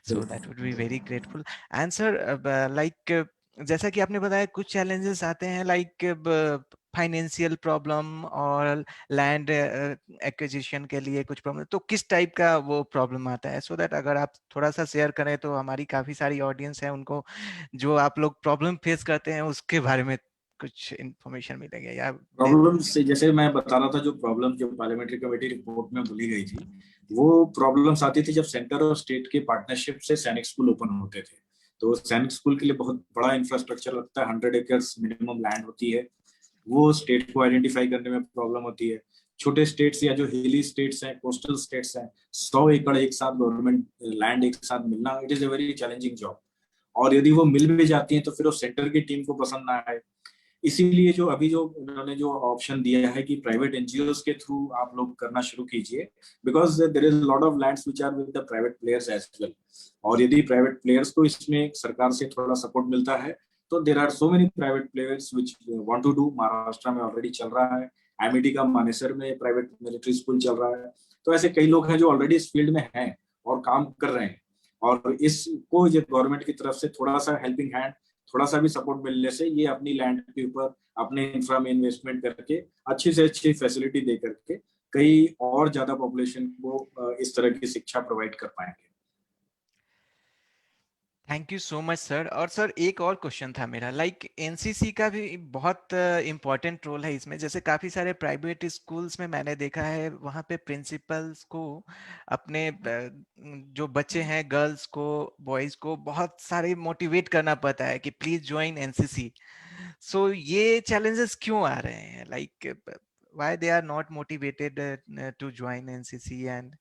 A: So that would be very grateful. And sir like जैसा कि आपने बताया कुछ चैलेंजेस आते हैं लाइक फाइनेंशियल प्रॉब्लम और लैंड एक्विजिशन के लिए कुछ प्रॉब्लम, तो किस टाइप का वो प्रॉब्लम आता है, सो दैट अगर आप थोड़ा सा शेयर करें तो हमारी काफी सारी ऑडियंस है, उनको जो आप लोग प्रॉब्लम फेस करते हैं उसके बारे में कुछ इंफॉर्मेशन मिलेंगे या दे
B: प्रॉब्लम
A: दीजिए।
B: से जैसे मैं बता रहा था, जो प्रॉब्लम जो पार्लियामेंट्री कमेटी रिपोर्ट में बोली गई थी, वो प्रॉब्लम्स आती थी जब सेंटर और स्टेट के पार्टनरशिप से सैनिक स्कूल ओपन होते थे। तो सैनिक स्कूल के लिए बहुत बड़ा इंफ्रास्ट्रक्चर लगता है, 100 एकड़ मिनिमम लैंड होती है। वो स्टेट को आइडेंटिफाई करने में प्रॉब्लम होती है। छोटे स्टेट्स या जो हिली स्टेट्स हैं, कोस्टल स्टेट्स हैं, 100 एकड़ एक साथ गवर्नमेंट लैंड एक साथ मिलना, it is a very challenging job. और यदि वो मिल भी जाती है तो फिर वो सेंटर की टीम को पसंद ना आए। इसीलिए जो अभी जो उन्होंने जो ऑप्शन दिया है कि प्राइवेट एनजीओस के थ्रू आप लोग करना शुरू कीजिए, because there is lot of lands which are with the private players as well. और यदि प्राइवेट प्लेयर्स को इसमें सरकार से थोड़ा सपोर्ट मिलता है तो there are so many private players which want to do. Maharashtra में ऑलरेडी चल रहा है, एमईटी का मानेसर में प्राइवेट मिलिट्री स्कूल चल रहा है। तो ऐसे कई लोग हैं जो ऑलरेडी इस फील्ड में हैं और काम कर रहे हैं। और इसको ये गवर्नमेंट की तरफ से थोड़ा सा हेल्पिंग हैंड, थोड़ा सा भी सपोर्ट मिलने से ये अपनी लैंड के ऊपर अपने इंफ्रा में इन्वेस्टमेंट करके अच्छी से अच्छी फैसिलिटी दे करके कई और ज्यादा पॉपुलेशन को इस तरह की शिक्षा प्रोवाइड कर पाएंगे।
A: Thank you so much sir. और सर एक और क्वेश्चन था मेरा, लाइक एनसीसी का भी बहुत इम्पोर्टेंट रोल है इसमें, जैसे काफ़ी सारे प्राइवेट स्कूल्स में मैंने देखा है वहाँ पे प्रिंसिपल्स को अपने जो बच्चे हैं गर्ल्स को बॉयज़ को बहुत सारे मोटिवेट करना पड़ता है कि प्लीज ज्वाइन एनसीसी। सो ये चैलेंजेस क्यों आ रहे हैं, like why they are not motivated to join NCC and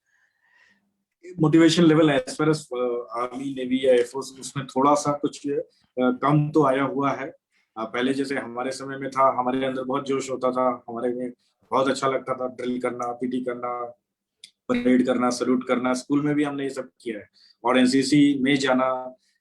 B: motivation level as far as army navy या एयरफोर्स, उसमें थोड़ा सा कुछ कम तो आया हुआ है। पहले जैसे हमारे समय में था, हमारे अंदर बहुत जोश होता था, हमारे में बहुत अच्छा लगता था ड्रिल करना, पीटी करना, परेड करना, सल्यूट करना। स्कूल में भी हमने ये सब किया है और एनसीसी में जाना,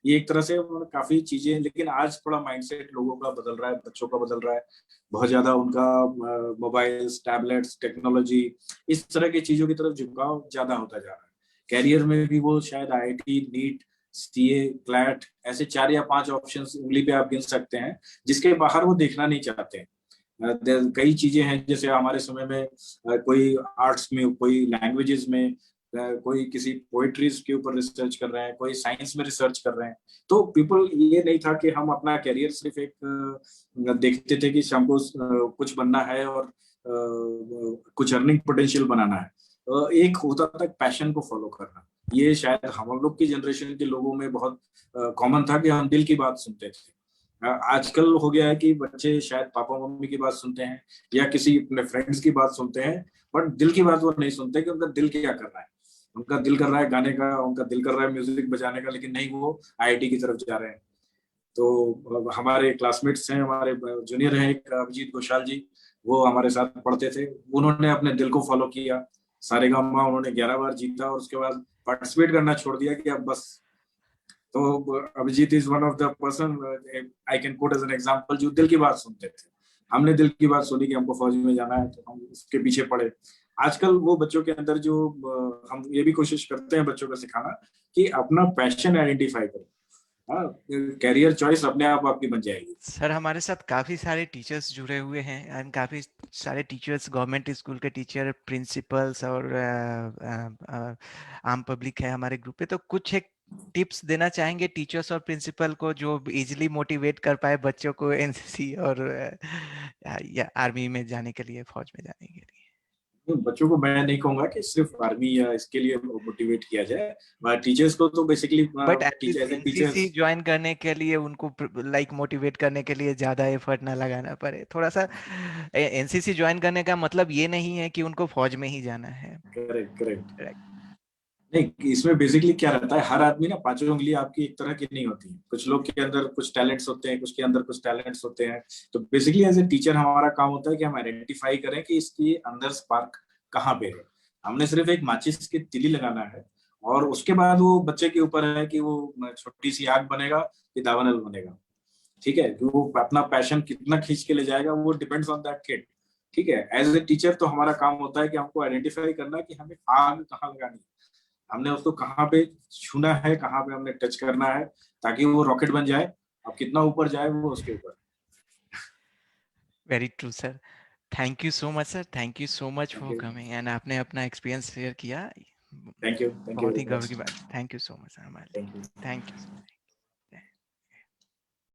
B: ये एक तरह से काफी चीजें। लेकिन आज थोड़ा माइंडसेट लोगों का बदल रहा है, बच्चों का बदल रहा है। बहुत ज्यादा उनका मोबाइल्स, टैबलेट्स, टेक्नोलॉजी, इस तरह की चीजों की तरफ झुकाव ज्यादा होता जा रहा है। कैरियर में भी वो शायद आईआईटी, नीट, सीए, क्लैट, ऐसे 4 या 5 ऑप्शंस उंगली पे आप गिन सकते हैं जिसके बाहर वो देखना नहीं चाहते हैं। कई चीजें हैं, जैसे हमारे समय में कोई आर्ट्स में, कोई लैंग्वेजेस में, कोई किसी पोइट्रीज के ऊपर रिसर्च कर रहे हैं, कोई साइंस में रिसर्च कर रहे हैं। तो पीपल, ये नहीं था कि हम अपना करियर सिर्फ एक देखते थे कि हमको कुछ बनना है और कुछ अर्निंग पोटेंशियल बनाना है। एक होता था पैशन को फॉलो करना। ये शायद हम लोग की जनरेशन के लोगों में बहुत कॉमन था कि हम दिल की बात सुनते थे। आजकल हो गया है कि बच्चे शायद पापा मम्मी की बात सुनते हैं या किसी अपने फ्रेंड्स की बात सुनते हैं, बट दिल की बात वो नहीं सुनते कि उनका दिल क्या कर रहा है। उनका दिल कर रहा है गाने का, उनका दिल कर रहा है म्यूजिक बजाने का, लेकिन नहीं, वो आईआईटी की तरफ जा रहे हैं। तो हमारे क्लासमेट्स हैं, हमारे जूनियर हैं एक अभिजीत घोषाल जी, वो हमारे साथ पढ़ते थे। उन्होंने अपने दिल को फॉलो किया, सारेगामा उन्होंने 11 बार जीता और उसके बाद पार्टिसिपेट करना छोड़ दिया कि अब बस। तो Abhijeet is one of the person I can quote as an example, जो दिल की बात सुनते थे। हमने दिल की बात सुनी कि हमको फौज में जाना है, तो हम उसके पीछे पड़े। आजकल वो बच्चों के अंदर जो हम ये भी कोशिश करते हैं बच्चों को सिखाना कि अपना पैशन आइडेंटिफाई करो। हाँ, कैरियर चॉइस अपने आप आपकी बन जाएगी।
A: सर हमारे साथ काफ़ी सारे टीचर्स जुड़े हुए हैं एंड काफ़ी सारे टीचर्स गवर्नमेंट स्कूल के टीचर, प्रिंसिपल्स और आम पब्लिक है हमारे ग्रुप पे, तो कुछ एक टिप्स देना चाहेंगे टीचर्स और प्रिंसिपल को जो इजीली मोटिवेट कर पाए बच्चों को एनसीसी और या आर्मी में जाने के लिए, फौज में जाने के लिए।
B: बच्चों को मैं नहीं कहूंगा कि सिर्फ आर्मी या इसके लिए मोटिवेट किया जाए। टीचर्स को तो basically
A: but
B: teacher
A: at least
B: as a
A: NCC
B: teachers.
A: Join करने के लिए उनको लाइक मोटिवेट करने के लिए ज़्यादा एफर्ट ना लगाना पड़े थोड़ा सा। एनसीसी ज्वाइन करने का मतलब ये नहीं है कि उनको फौज में ही जाना है।
B: Correct, correct.
A: Correct.
B: नहीं, इसमें बेसिकली क्या रहता है, हर आदमी ना पांचों उंगली आपकी एक तरह की नहीं होती है। कुछ लोग के अंदर कुछ टैलेंट्स होते हैं, कुछ के अंदर कुछ टैलेंट्स होते हैं। तो बेसिकली एज ए टीचर हमारा काम होता है कि हम आइडेंटिफाई करें कि इसके अंदर स्पार्क कहाँ पे है। हमने सिर्फ एक माचिस की तीली लगाना है और उसके बाद वो बच्चे के ऊपर है कि वो छोटी सी आग बनेगा कि दावानल बनेगा। ठीक है, कि वो अपना पैशन कितना खींच के ले जाएगा, वो डिपेंड्स ऑन दैट किड। ठीक है, एज ए टीचर तो हमारा काम होता है कि हमको आइडेंटिफाई करना है कि हमें आग कहाँ लगानी है, हमने उसको कहाँ पे छूना है, कहाँ पे हमने टच करना है, ताकि वो रॉकेट बन जाए। अब कितना ऊपर जाए वो उसके ऊपर।
A: Very true sir. Thank you so much sir, thank you so much
B: thank
A: for
B: you,
A: coming and आपने अपना एक्सपीरियंस शेयर किया।
B: थैंक यू, थैंक यू
A: बहुत ही
B: वेरी
A: गर्व
B: मच।
A: की बात। Thank you so much sir हमारे लिए।
B: Thank you.
A: Thank you.